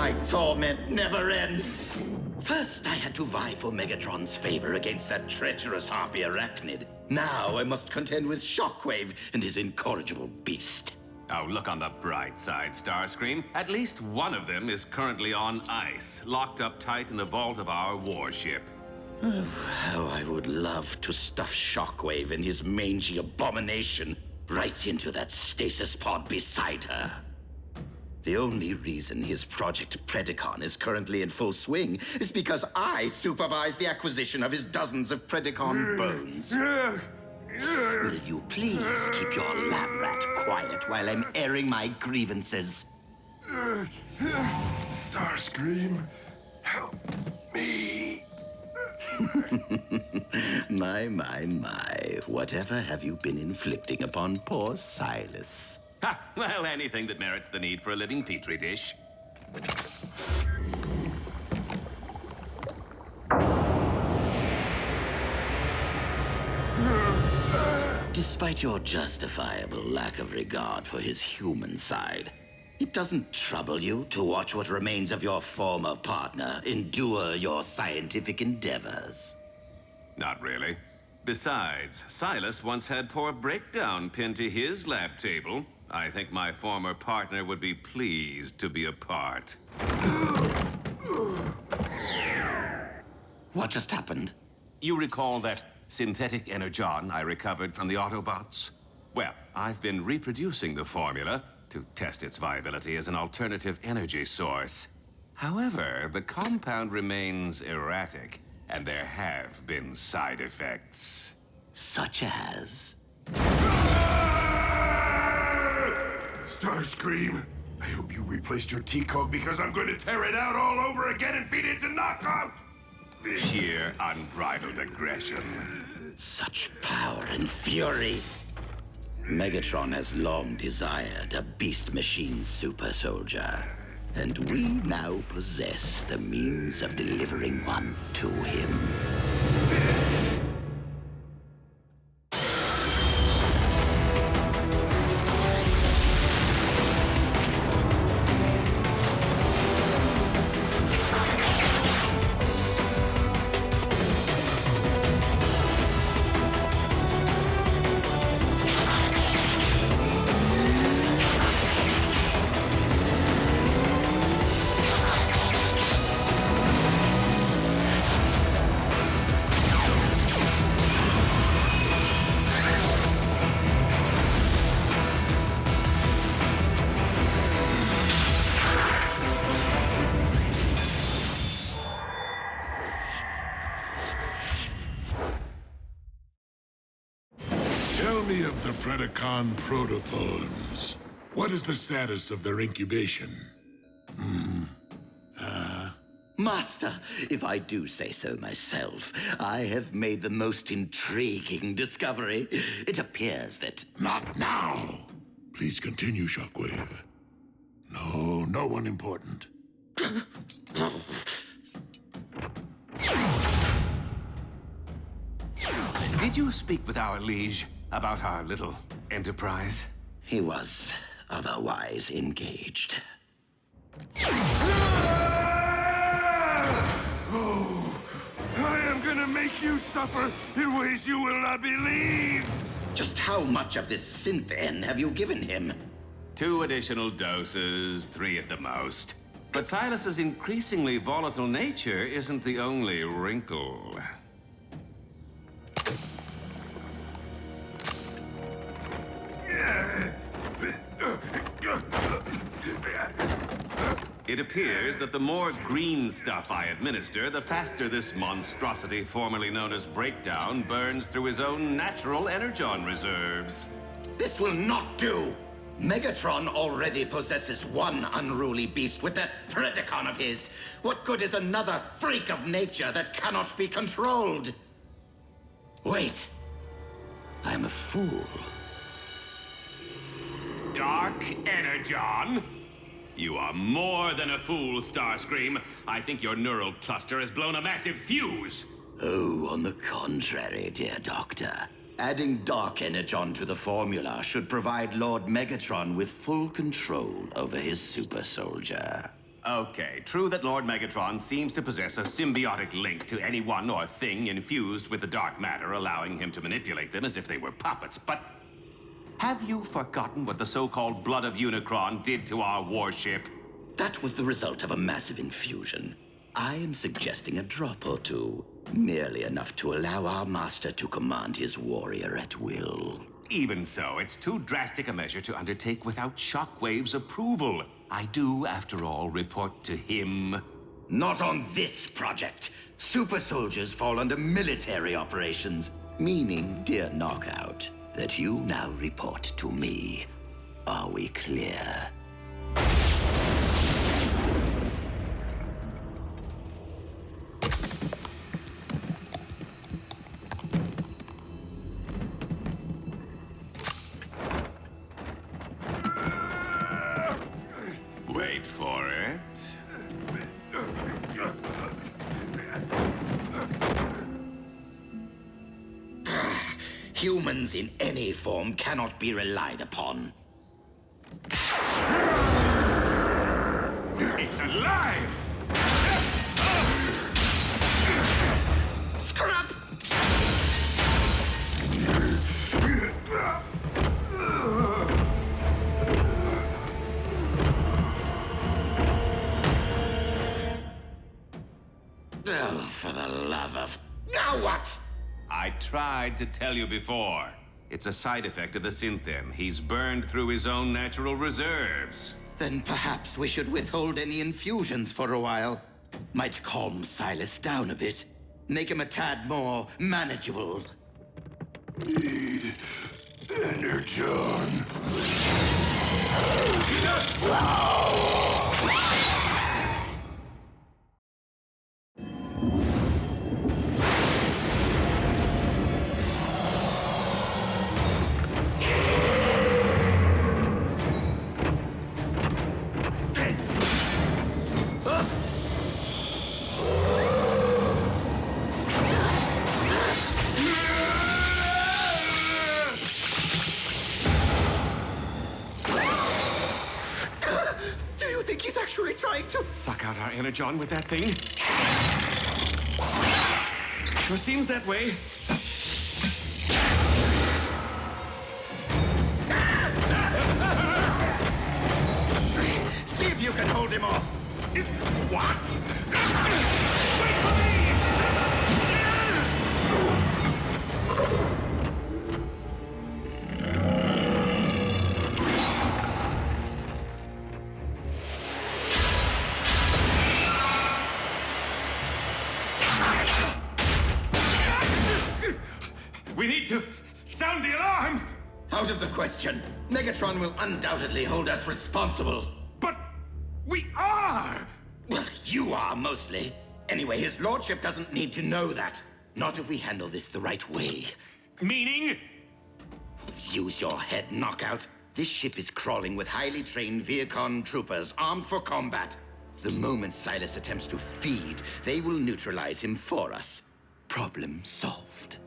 my torment never end? First, I had to vie for Megatron's favor against that treacherous harpy arachnid. Now I must contend with Shockwave and his incorrigible beast. Oh, look on the bright side, Starscream. At least one of them is currently on ice, locked up tight in the vault of our warship. Oh, how I would love to stuff Shockwave and his mangy abomination right into that stasis pod beside her. The only reason his Project Predacon is currently in full swing is because I supervise the acquisition of his dozens of Predacon bones. Will you please keep your lab rat quiet while I'm airing my grievances? Starscream, help me. My. Whatever have you been inflicting upon poor Silas? Ha! Well, anything that merits the need for a living petri dish. Despite your justifiable lack of regard for his human side, it doesn't trouble you to watch what remains of your former partner endure your scientific endeavors? Not really. Besides, Silas once had poor Breakdown pinned to his lab table. I think my former partner would be pleased to be a part. What just happened? You recall that synthetic energon I recovered from the Autobots? Well, I've been reproducing the formula to test its viability as an alternative energy source. However, the compound remains erratic, and there have been side effects. Such as? Starscream, I hope you replaced your T-code because I'm going to tear it out all over again and feed it to Knockout! Sheer unbridled aggression. Such power and fury. Megatron has long desired a beast machine super soldier, and we now possess the means of delivering one to him. Tell me of the Predacon protophones. What is the status of their incubation? Master, if I do say so myself, I have made the most intriguing discovery. It appears that... Not now! Please continue, Shockwave. No one important. Did you speak with our liege about our little enterprise? He was otherwise engaged. Oh, I am gonna make you suffer in ways you will not believe! Just how much of this synth N have you given him? 2 additional doses, 3 at the most. But Silas's increasingly volatile nature isn't the only wrinkle. It appears that the more green stuff I administer, the faster this monstrosity formerly known as Breakdown burns through his own natural energon reserves. This will not do! Megatron already possesses one unruly beast with that Predacon of his. What good is another freak of nature that cannot be controlled? Wait. I'm a fool. Dark Energon? You are more than a fool, Starscream. I think your neural cluster has blown a massive fuse. Oh, on the contrary, dear Doctor. Adding Dark Energon to the formula should provide Lord Megatron with full control over his super soldier. Okay, true that Lord Megatron seems to possess a symbiotic link to anyone or thing infused with the dark matter, allowing him to manipulate them as if they were puppets, but have you forgotten what the so-called Blood of Unicron did to our warship? That was the result of a massive infusion. I am suggesting a drop or two, merely enough to allow our master to command his warrior at will. Even so, it's too drastic a measure to undertake without Shockwave's approval. I do, after all, report to him. Not on this project. Super soldiers fall under military operations, meaning, dear Knockout, that you now report to me. Are we clear? Wait for it. Humans in any form cannot be relied upon. It's alive! Scrap! Oh, for the love of... Now what? I tried to tell you before. It's a side effect of the Synthem. He's burned through his own natural reserves. Then perhaps we should withhold any infusions for a while. Might calm Silas down a bit. Make him a tad more manageable. Need Energon. Do you think he's actually trying to... Suck out our Energon with that thing? Sure seems that way. See if you can hold him off. What? Wait for me! We need to sound the alarm! Out of the question. Megatron will undoubtedly hold us responsible. But we are! Well, you are, mostly. Anyway, his lordship doesn't need to know that. Not if we handle this the right way. Meaning? Use your head, Knockout. This ship is crawling with highly trained Viacon troopers armed for combat. The moment Silas attempts to feed, they will neutralize him for us. Problem solved.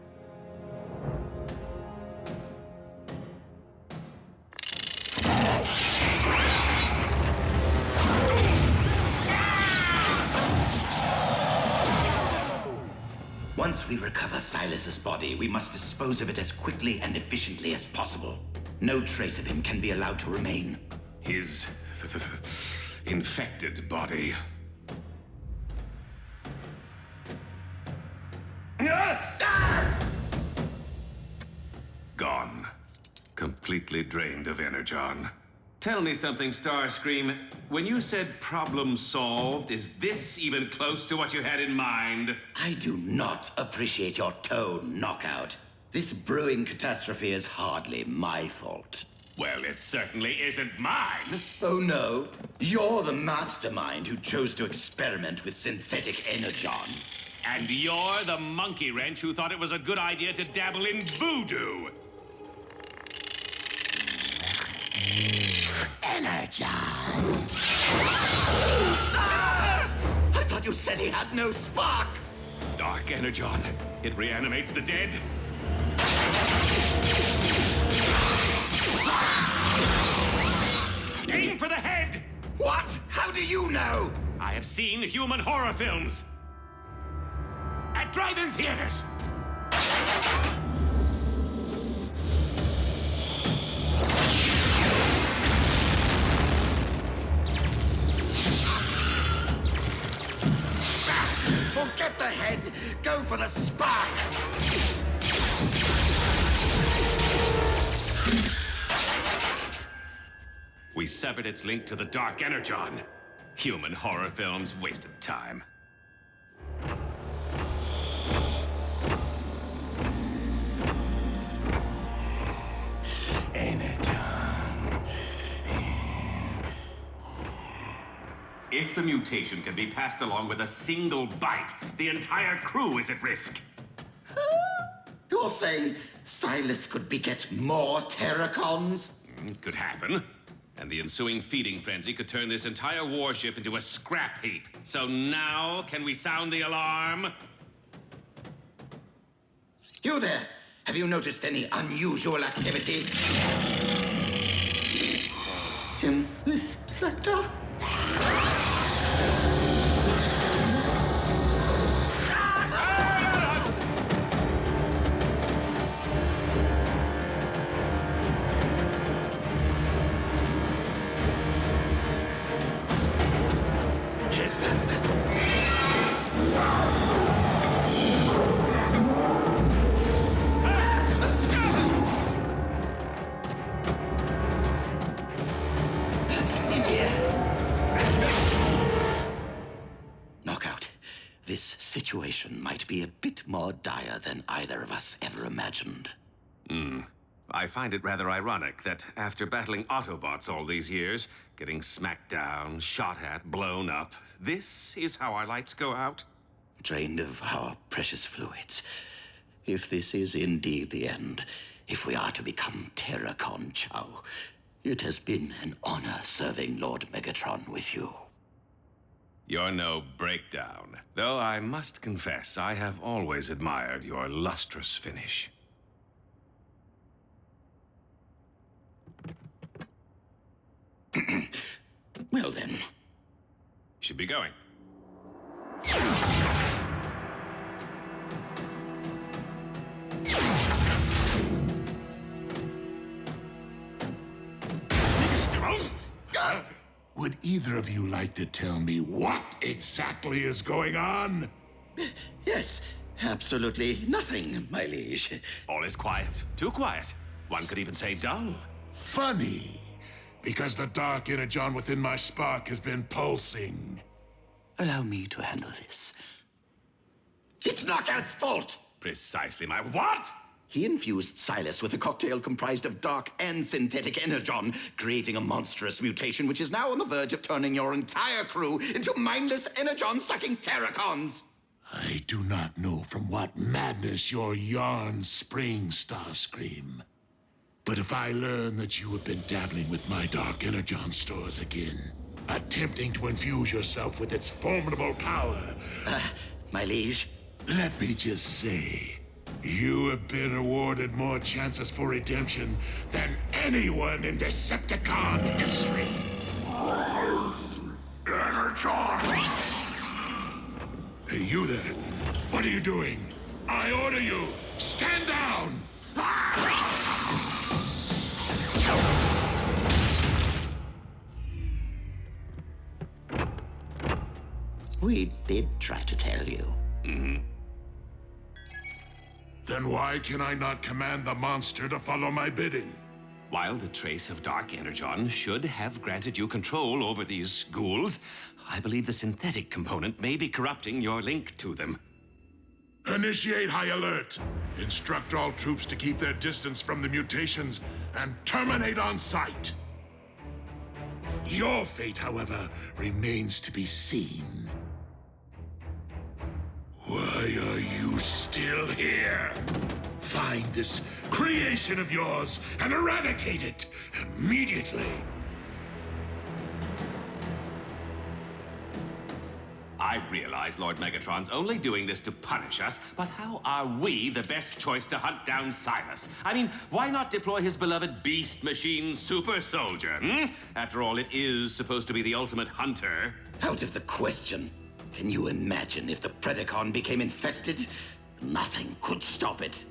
Once we recover Silas's body, we must dispose of it as quickly and efficiently as possible. No trace of him can be allowed to remain. His infected body. Gone. Completely drained of Energon. Tell me something, Starscream. When you said problem solved, is this even close to what you had in mind? I do not appreciate your tone, Knockout. This brewing catastrophe is hardly my fault. Well, it certainly isn't mine. Oh no, you're the mastermind who chose to experiment with synthetic Energon. And you're the monkey wrench who thought it was a good idea to dabble in voodoo. Energon! I thought you said he had no spark! Dark Energon. It reanimates the dead. Aim for the head! What? How do you know? know? I have seen human horror films at drive-in theaters. Forget the head. Go for the spark. We severed its link to the Dark Energon. Human horror films wasted time. Energon. If the mutation can be passed along with a single bite, the entire crew is at risk. You're saying Silas could beget more Terracons? Could happen. And the ensuing feeding frenzy could turn this entire warship into a scrap heap. So now, can we sound the alarm? You there! Have you noticed any unusual activity in this sector? This situation might be a bit more dire than either of us ever imagined. I find it rather ironic that after battling Autobots all these years, getting smacked down, shot at, blown up, this is how our lights go out? Drained of our precious fluids. If this is indeed the end, if we are to become Terracon Chow, it has been an honor serving Lord Megatron with you. You're no breakdown. Though I must confess, I have always admired your lustrous finish. Well then. Should be going. Would either of you like to tell me what exactly is going on? Yes, absolutely nothing, my liege. All is quiet. Too quiet. One could even say dull. Funny, because the dark energon within my spark has been pulsing. Allow me to handle this. It's Knockout's fault! Precisely my what? He infused Silas with a cocktail comprised of dark and synthetic energon, creating a monstrous mutation which is now on the verge of turning your entire crew into mindless energon-sucking Terracons. I do not know from what madness your yarns spring, Starscream. But if I learn that you have been dabbling with my dark energon stores again, attempting to infuse yourself with its formidable power... My liege? Let me just say... you have been awarded more chances for redemption than anyone in Decepticon history. Energon! Hey, you there. What are you doing? I order you, stand down! We did try to tell you. Then why can I not command the monster to follow my bidding? While the trace of Dark Energon should have granted you control over these ghouls, I believe the synthetic component may be corrupting your link to them. Initiate high alert. Instruct all troops to keep their distance from the mutations and terminate on sight. Your fate, however, remains to be seen. Why are you still here? Find this creation of yours and eradicate it immediately. I realize Lord Megatron's only doing this to punish us, but how are we the best choice to hunt down Silas? I mean, why not deploy his beloved beast machine super soldier, After all, it is supposed to be the ultimate hunter. Out of the question. Can you imagine if the Predacon became infected? Nothing could stop it.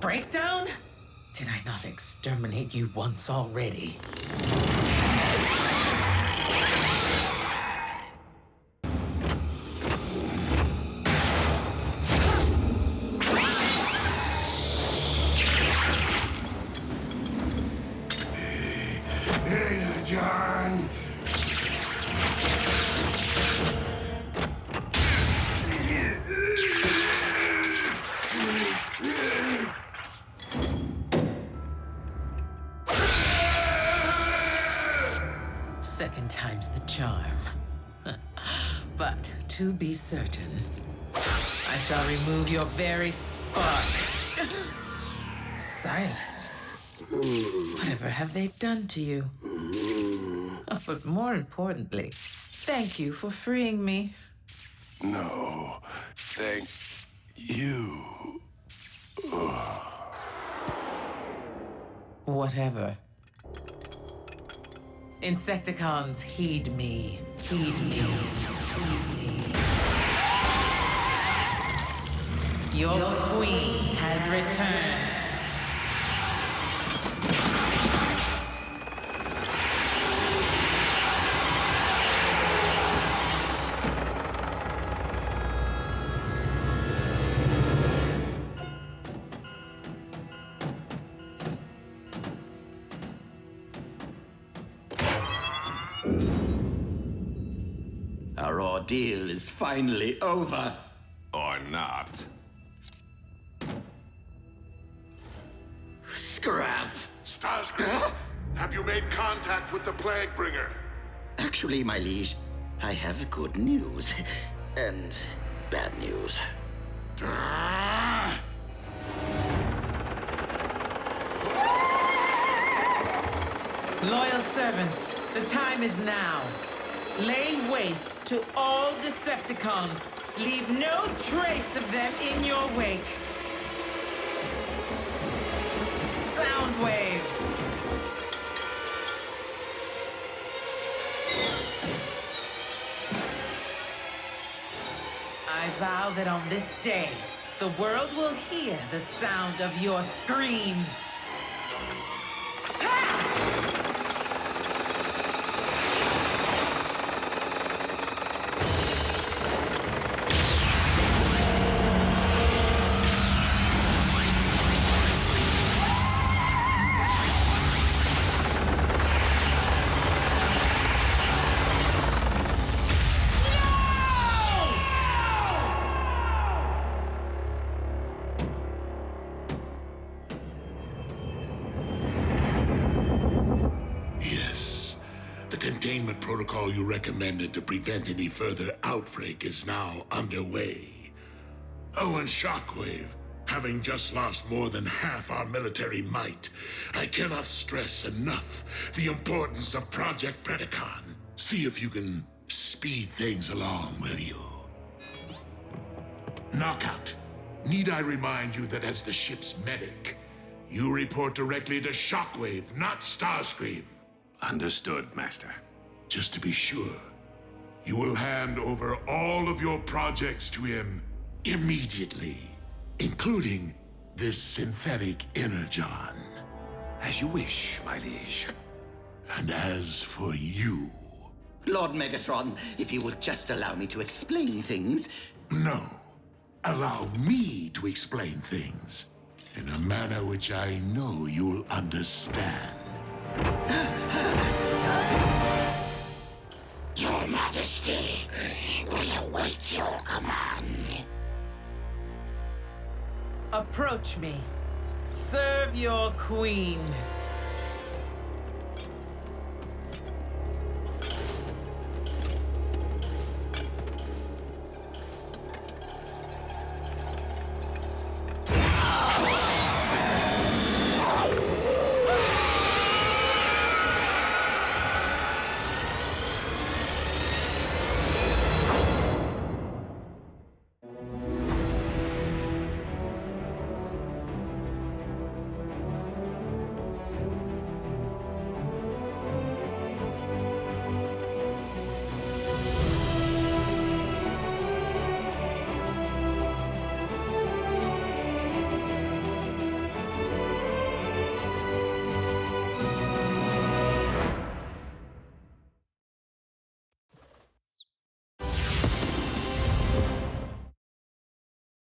Breakdown? Did I not exterminate you once already? John! Second time's the charm. But to be certain, I shall remove your very spark. Silas, whatever have they done to you? Oh, but more importantly, thank you for freeing me. No, thank you. Whatever. Insecticons, heed me. Heed me. Heed me. Your queen has returned. Our ordeal is finally over. Or not. Scrap! Starscream, have you made contact with the Plaguebringer? Actually, my liege, I have good news. And bad news. Loyal servants, the time is now. Lay waste to all Decepticons. Leave no trace of them in your wake. Soundwave. I vow that on this day, the world will hear the sound of your screams. The containment protocol you recommended to prevent any further outbreak is now underway. Oh, and Shockwave, having just lost more than half our military might, I cannot stress enough the importance of Project Predacon. See if you can speed things along, will you? Knockout, need I remind you that as the ship's medic, You report directly to Shockwave, not Starscream. Understood, Master. Just to be sure, you will hand over all of your projects to him immediately, including this synthetic energon. As you wish, my liege. And as for you... Lord Megatron, if you will just allow me to explain things. No. Allow me to explain things in a manner which I know you'll understand. Your Majesty will await your command. Approach me. Serve your queen.